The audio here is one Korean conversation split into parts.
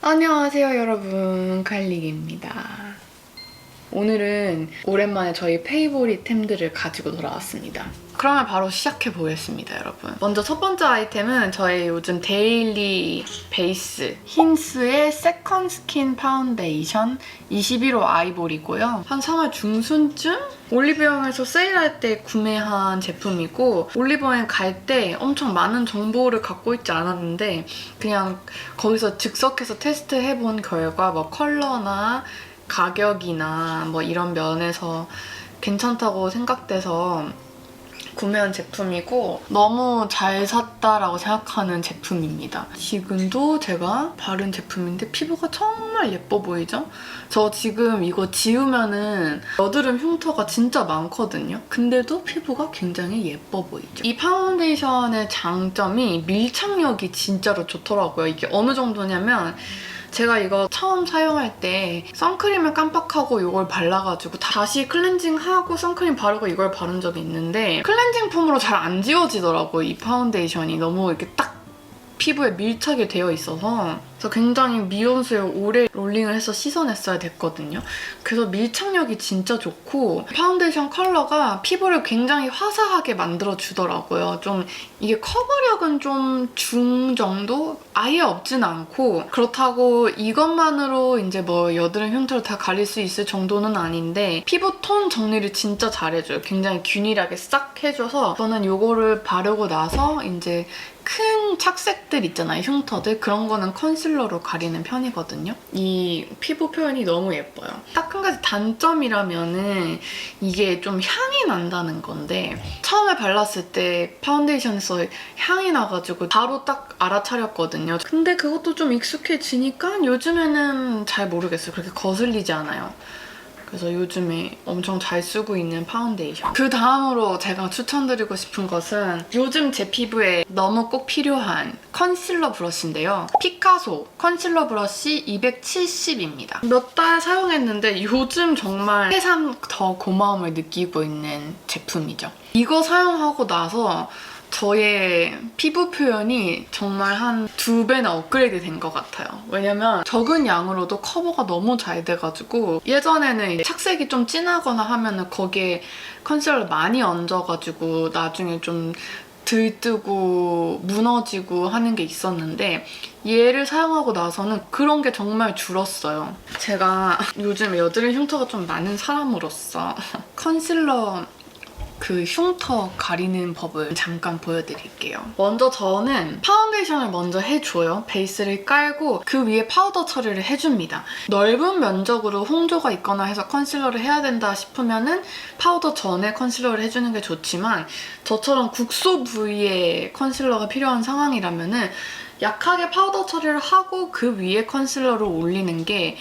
안녕하세요 여러분, 칼릭입니다. 오늘은 오랜만에 저희 페이보릿템들을 가지고 돌아왔습니다. 그러면 바로 시작해 보겠습니다 여러분. 먼저 첫 번째 아이템은 저의 요즘 데일리 베이스 힌스의 세컨 스킨 파운데이션 21호 아이보리고요. 한 3월 중순쯤 올리브영에서 세일할 때 구매한 제품이고, 올리브영 갈 때 엄청 많은 정보를 갖고 있지 않았는데 그냥 거기서 즉석해서 테스트해본 결과 뭐 컬러나 가격이나 뭐 이런 면에서 괜찮다고 생각돼서 구매한 제품이고, 너무 잘 샀다라고 생각하는 제품입니다. 지금도 제가 바른 제품인데 피부가 정말 예뻐 보이죠? 저 지금 이거 지우면은 여드름 흉터가 진짜 많거든요. 근데도 피부가 굉장히 예뻐 보이죠? 이 파운데이션의 장점이 밀착력이 진짜로 좋더라고요. 이게 어느 정도냐면 제가 이거 처음 사용할 때 선크림을 깜빡하고 이걸 발라가지고 다시 클렌징하고 선크림 바르고 이걸 바른 적이 있는데 클렌징 폼으로 잘 안 지워지더라고요. 이 파운데이션이 너무 이렇게 딱 피부에 밀착이 되어 있어서. 그래서 굉장히 미온수에 오래 롤링을 해서 씻어냈어야 됐거든요. 그래서 밀착력이 진짜 좋고 파운데이션 컬러가 피부를 굉장히 화사하게 만들어주더라고요. 좀 이게 커버력은 좀 중정도? 아예 없진 않고, 그렇다고 이것만으로 이제 뭐 여드름 흉터를 다 가릴 수 있을 정도는 아닌데 피부 톤 정리를 진짜 잘해줘요. 굉장히 균일하게 싹 해줘서 저는 이거를 바르고 나서 이제 큰 착색들 있잖아요, 흉터들. 그런 거는 컨실러로 가리는 편이거든요. 이 피부 표현이 너무 예뻐요. 딱 한 가지 단점이라면은 이게 좀 향이 난다는 건데, 처음에 발랐을 때 파운데이션에서 향이 나가지고 바로 딱 알아차렸거든요. 근데 그것도 좀 익숙해지니까 요즘에는 잘 모르겠어요. 그렇게 거슬리지 않아요. 그래서 요즘에 엄청 잘 쓰고 있는 파운데이션. 그 다음으로 제가 추천드리고 싶은 것은 요즘 제 피부에 너무 꼭 필요한 컨실러 브러쉬인데요. 피카소 컨실러 브러쉬 270입니다. 몇 달 사용했는데 요즘 정말 새삼 더 고마움을 느끼고 있는 제품이죠. 이거 사용하고 나서 저의 피부 표현이 정말 한 2배나 업그레이드 된 것 같아요. 왜냐면 적은 양으로도 커버가 너무 잘 돼가지고, 예전에는 착색이 좀 진하거나 하면은 거기에 컨실러를 많이 얹어가지고 나중에 좀 들뜨고 무너지고 하는 게 있었는데, 얘를 사용하고 나서는 그런 게 정말 줄었어요. 제가 요즘 여드름 흉터가 좀 많은 사람으로서 컨실러 그 흉터 가리는 법을 잠깐 보여드릴게요. 먼저 저는 파운데이션을 먼저 해줘요. 베이스를 깔고 그 위에 파우더 처리를 해줍니다. 넓은 면적으로 홍조가 있거나 해서 컨실러를 해야 된다 싶으면은 파우더 전에 컨실러를 해주는 게 좋지만, 저처럼 국소 부위에 컨실러가 필요한 상황이라면은 약하게 파우더 처리를 하고 그 위에 컨실러를 올리는 게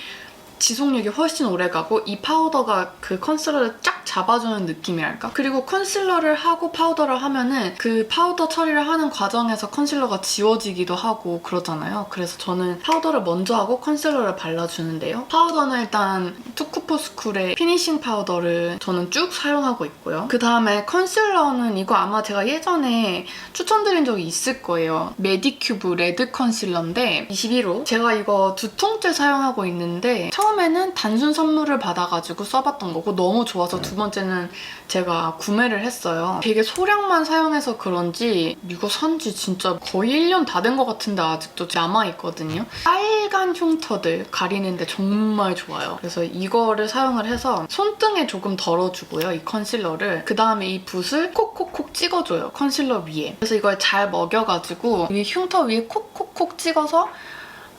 지속력이 훨씬 오래가고 이 파우더가 그 컨실러를 쫙 잡아주는 느낌이랄까? 그리고 컨실러를 하고 파우더를 하면은 그 파우더 처리를 하는 과정에서 컨실러가 지워지기도 하고 그러잖아요. 그래서 저는 파우더를 먼저 하고 컨실러를 발라주는데요. 파우더는 일단 투쿠포스쿨의 피니싱 파우더를 저는 쭉 사용하고 있고요. 그 다음에 컨실러는 이거 아마 제가 예전에 추천드린 적이 있을 거예요. 메디큐브 레드 컨실러인데 21호. 제가 이거 2통째 사용하고 있는데 처음에는 단순 선물을 받아가지고 써봤던 거고 너무 좋아서 두 번째는 제가 구매를 했어요. 되게 소량만 사용해서 그런지 이거 산지 진짜 거의 1년 다 된 것 같은데 아직도 남아있거든요. 빨간 흉터들 가리는데 정말 좋아요. 그래서 이거를 사용을 해서 손등에 조금 덜어주고요, 이 컨실러를. 그 다음에 이 붓을 콕콕콕 찍어줘요, 컨실러 위에. 그래서 이걸 잘 먹여가지고 이 흉터 위에 콕콕콕 찍어서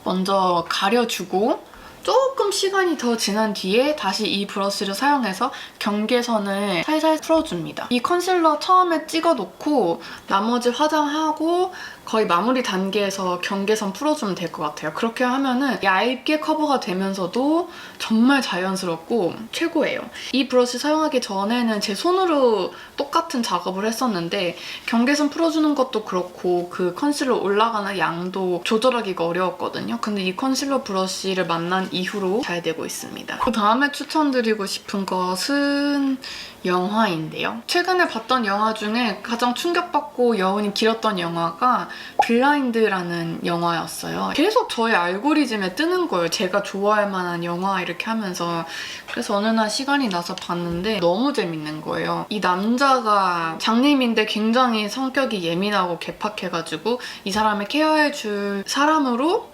먼저 가려주고, 조금 시간이 더 지난 뒤에 다시 이 브러쉬를 사용해서 경계선을 살살 풀어줍니다. 이 컨실러 처음에 찍어놓고 나머지 화장하고 거의 마무리 단계에서 경계선 풀어주면 될 것 같아요. 그렇게 하면은 얇게 커버가 되면서도 정말 자연스럽고 최고예요. 이 브러쉬 사용하기 전에는 제 손으로 똑같은 작업을 했었는데 경계선 풀어주는 것도 그렇고 그 컨실러 올라가는 양도 조절하기가 어려웠거든요. 근데 이 컨실러 브러쉬를 만난 이후로 잘 되고 있습니다. 그 다음에 추천드리고 싶은 것은 영화인데요. 최근에 봤던 영화 중에 가장 충격받고 여운이 길었던 영화가 블라인드라는 영화였어요. 계속 저의 알고리즘에 뜨는 거예요. 제가 좋아할 만한 영화 이렇게 하면서. 그래서 어느 날 시간이 나서 봤는데 너무 재밌는 거예요. 이 남자가 장님인데 굉장히 성격이 예민하고 개팍해가지고 이 사람을 케어해줄 사람으로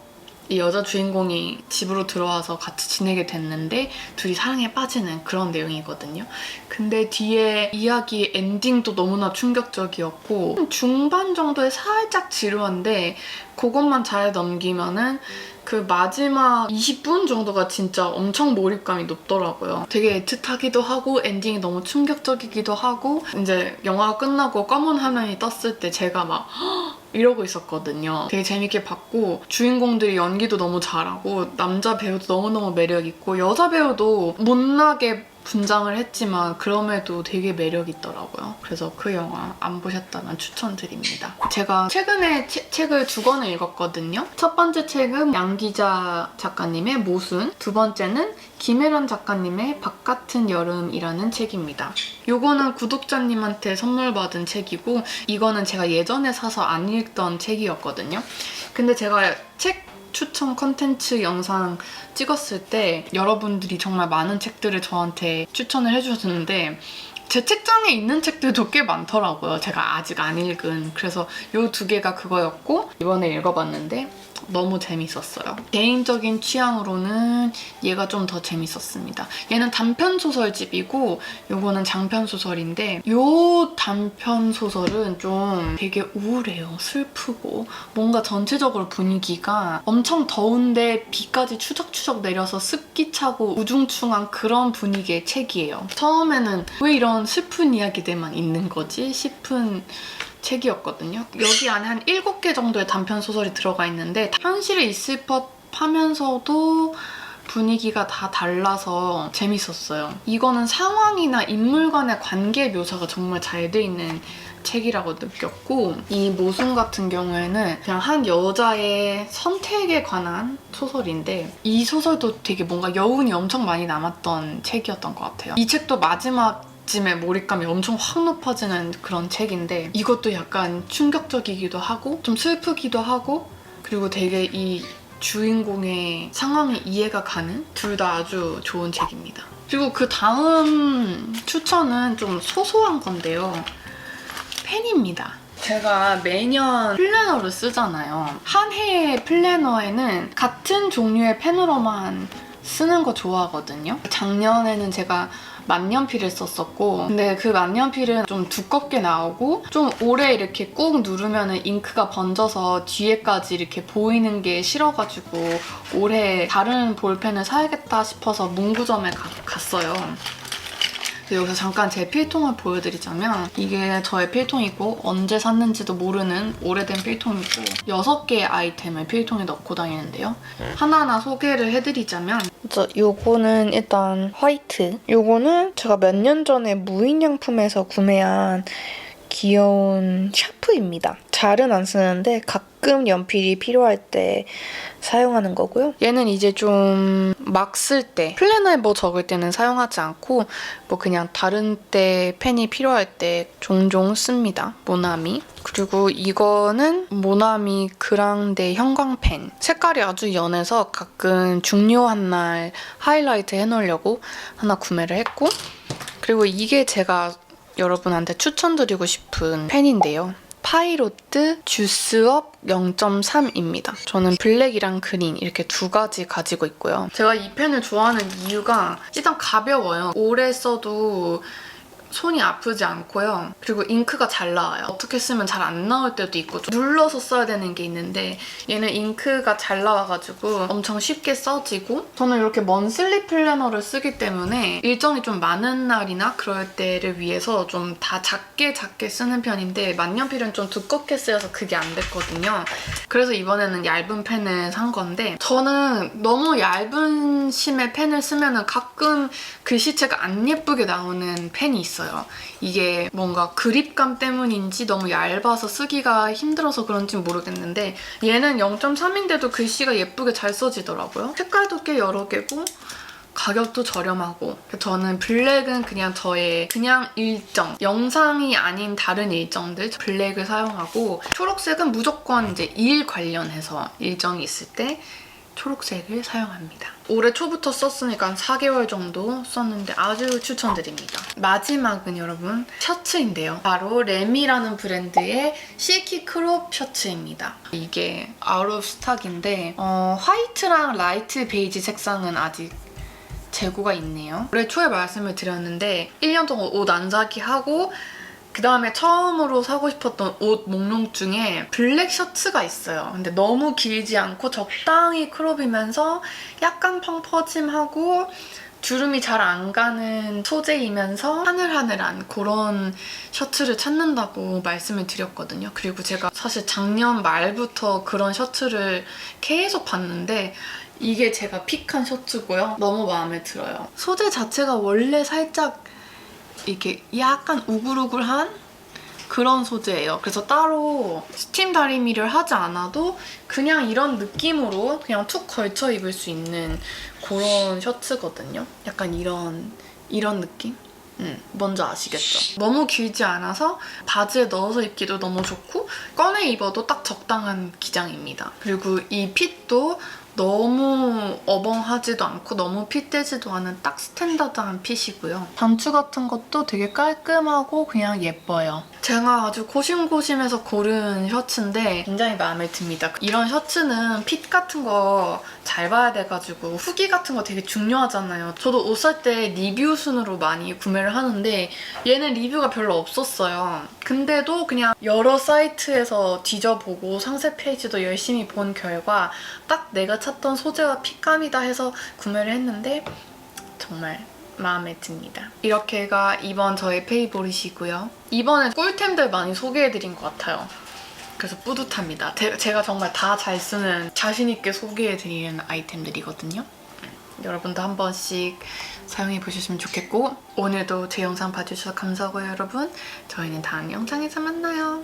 이 여자 주인공이 집으로 들어와서 같이 지내게 됐는데 둘이 사랑에 빠지는 그런 내용이거든요. 근데 뒤에 이야기 엔딩도 너무나 충격적이었고 중반 정도에 살짝 지루한데 그것만 잘 넘기면은 그 마지막 20분 정도가 진짜 엄청 몰입감이 높더라고요. 되게 애틋하기도 하고 엔딩이 너무 충격적이기도 하고 이제 영화가 끝나고 검은 화면이 떴을 때 제가 막 이러고 있었거든요. 되게 재밌게 봤고 주인공들이 연기도 너무 잘하고 남자 배우도 너무너무 매력있고 여자 배우도 못나게 분장을 했지만 그럼에도 되게 매력있더라고요. 그래서 그 영화 안 보셨다면 추천드립니다. 제가 최근에 책을 2권을 읽었거든요. 첫 번째 책은 양기자 작가님의 모순, 두 번째는 김혜련 작가님의 바깥은 여름이라는 책입니다. 요거는 구독자님한테 선물 받은 책이고 이거는 제가 예전에 사서 안 읽던 책이었거든요. 근데 제가 책 추천 컨텐츠 영상 찍었을 때 여러분들이 정말 많은 책들을 저한테 추천을 해주셨는데 제 책장에 있는 책들도 꽤 많더라고요. 제가 아직 안 읽은. 그래서 요 2개가 그거였고 이번에 읽어봤는데 너무 재밌었어요. 개인적인 취향으로는 얘가 좀 더 재밌었습니다. 얘는 단편소설집이고 요거는 장편소설인데 요 단편소설은 좀 되게 우울해요. 슬프고 뭔가 전체적으로 분위기가 엄청 더운데 비까지 추적추적 내려서 습기 차고 우중충한 그런 분위기의 책이에요. 처음에는 왜 이런 슬픈 이야기들만 있는 거지 싶은 책이었거든요. 여기 안에 한 7개 정도의 단편소설이 들어가 있는데 현실에 있을 법하면서도 분위기가 다 달라서 재밌었어요. 이거는 상황이나 인물 간의 관계 묘사가 정말 잘 돼 있는 책이라고 느꼈고 이 모순 같은 경우에는 그냥 한 여자의 선택에 관한 소설인데 이 소설도 되게 뭔가 여운이 엄청 많이 남았던 책이었던 것 같아요. 이 책도 마지막 쯤에 몰입감이 엄청 확 높아지는 그런 책인데 이것도 약간 충격적이기도 하고 좀 슬프기도 하고 그리고 되게 이 주인공의 상황이 이해가 가는 둘 다 아주 좋은 책입니다. 그리고 그 다음 추천은 좀 소소한 건데요. 펜입니다. 제가 매년 플래너를 쓰잖아요. 한 해의 플래너에는 같은 종류의 펜으로만 쓰는 거 좋아하거든요. 작년에는 제가 만년필을 썼었고 근데 그 만년필은 좀 두껍게 나오고 좀 오래 이렇게 꾹 누르면 잉크가 번져서 뒤에까지 이렇게 보이는 게 싫어가지고 올해 다른 볼펜을 사야겠다 싶어서 문구점에 갔어요. 여기서 잠깐 제 필통을 보여드리자면 이게 저의 필통이고 언제 샀는지도 모르는 오래된 필통이고 6개의 아이템을 필통에 넣고 다니는데요. 하나하나 소개를 해드리자면 요거는 일단 화이트. 요거는 제가 몇 년 전에 무인양품에서 구매한 귀여운 샤프입니다. 잘은 안 쓰는데 가끔 연필이 필요할 때 사용하는 거고요. 얘는 이제 좀 막 쓸 때, 플래너에 뭐 적을 때는 사용하지 않고 뭐 그냥 다른 때 펜이 필요할 때 종종 씁니다. 모나미. 그리고 이거는 모나미 그랑데 형광펜. 색깔이 아주 연해서 가끔 중요한 날 하이라이트 해놓으려고 하나 구매를 했고 그리고 이게 제가 여러분한테 추천드리고 싶은 펜인데요. 파이로트 주스업 0.3입니다. 저는 블랙이랑 그린 이렇게 2가지 가지고 있고요. 제가 이 펜을 좋아하는 이유가 일단 가벼워요. 오래 써도 손이 아프지 않고요. 그리고 잉크가 잘 나와요. 어떻게 쓰면 잘 안 나올 때도 있고 좀 눌러서 써야 되는 게 있는데 얘는 잉크가 잘 나와가지고 엄청 쉽게 써지고 저는 이렇게 먼슬리 플래너를 쓰기 때문에 일정이 좀 많은 날이나 그럴 때를 위해서 좀 다 작게 쓰는 편인데 만년필은 좀 두껍게 쓰여서 그게 안 됐거든요. 그래서 이번에는 얇은 펜을 산 건데 저는 너무 얇은 심의 펜을 쓰면 가끔 글씨체가 안 예쁘게 나오는 펜이 있어요. 있어요. 이게 뭔가 그립감 때문인지 너무 얇아서 쓰기가 힘들어서 그런지 모르겠는데 얘는 0.3인데도 글씨가 예쁘게 잘 써지더라고요. 색깔도 꽤 여러 개고 가격도 저렴하고 저는 블랙은 그냥 저의 그냥 일정, 영상이 아닌 다른 일정들 블랙을 사용하고 초록색은 무조건 이제 일 관련해서 일정이 있을 때 초록색을 사용합니다. 올해 초부터 썼으니까 한 4개월 정도 썼는데 아주 추천드립니다. 마지막은 여러분 셔츠인데요. 바로 레미라는 브랜드의 실키 크롭 셔츠입니다. 이게 아웃 오브 스탁인데 화이트랑 라이트 베이지 색상은 아직 재고가 있네요. 올해 초에 말씀을 드렸는데 1년 동안 옷 안 사기 하고 그 다음에 처음으로 사고 싶었던 옷 목록 중에 블랙 셔츠가 있어요. 근데 너무 길지 않고 적당히 크롭이면서 약간 펑퍼짐하고 주름이 잘 안 가는 소재이면서 하늘하늘한 그런 셔츠를 찾는다고 말씀을 드렸거든요. 그리고 제가 사실 작년 말부터 그런 셔츠를 계속 봤는데 이게 제가 픽한 셔츠고요. 너무 마음에 들어요. 소재 자체가 원래 살짝 이렇게 약간 우글우글한 그런 소재예요. 그래서 따로 스팀 다리미를 하지 않아도 그냥 이런 느낌으로 그냥 툭 걸쳐 입을 수 있는 그런 셔츠거든요. 약간 이런 느낌? 뭔지 아시겠죠? 너무 길지 않아서 바지에 넣어서 입기도 너무 좋고 꺼내 입어도 딱 적당한 기장입니다. 그리고 이 핏도 너무 어벙하지도 않고 너무 핏되지도 않은 딱 스탠다드한 핏이고요. 단추 같은 것도 되게 깔끔하고 그냥 예뻐요. 제가 아주 고심고심해서 고른 셔츠인데 굉장히 마음에 듭니다. 이런 셔츠는 핏 같은 거 잘 봐야 돼가지고 후기 같은 거 되게 중요하잖아요. 저도 옷 살 때 리뷰 순으로 많이 구매를 하는데 얘는 리뷰가 별로 없었어요. 근데도 그냥 여러 사이트에서 뒤져보고 상세 페이지도 열심히 본 결과 딱 내가 찾던 소재와 핏감이다 해서 구매를 했는데 정말 마음에 듭니다. 이렇게가 이번 저의 페이보릿이고요. 이번에 꿀템들 많이 소개해드린 것 같아요. 그래서 뿌듯합니다. 제가 정말 다 잘 쓰는 자신 있게 소개해드리는 아이템들이거든요. 여러분도 한 번씩 사용해보셨으면 좋겠고 오늘도 제 영상 봐주셔서 감사하고요, 여러분. 저희는 다음 영상에서 만나요.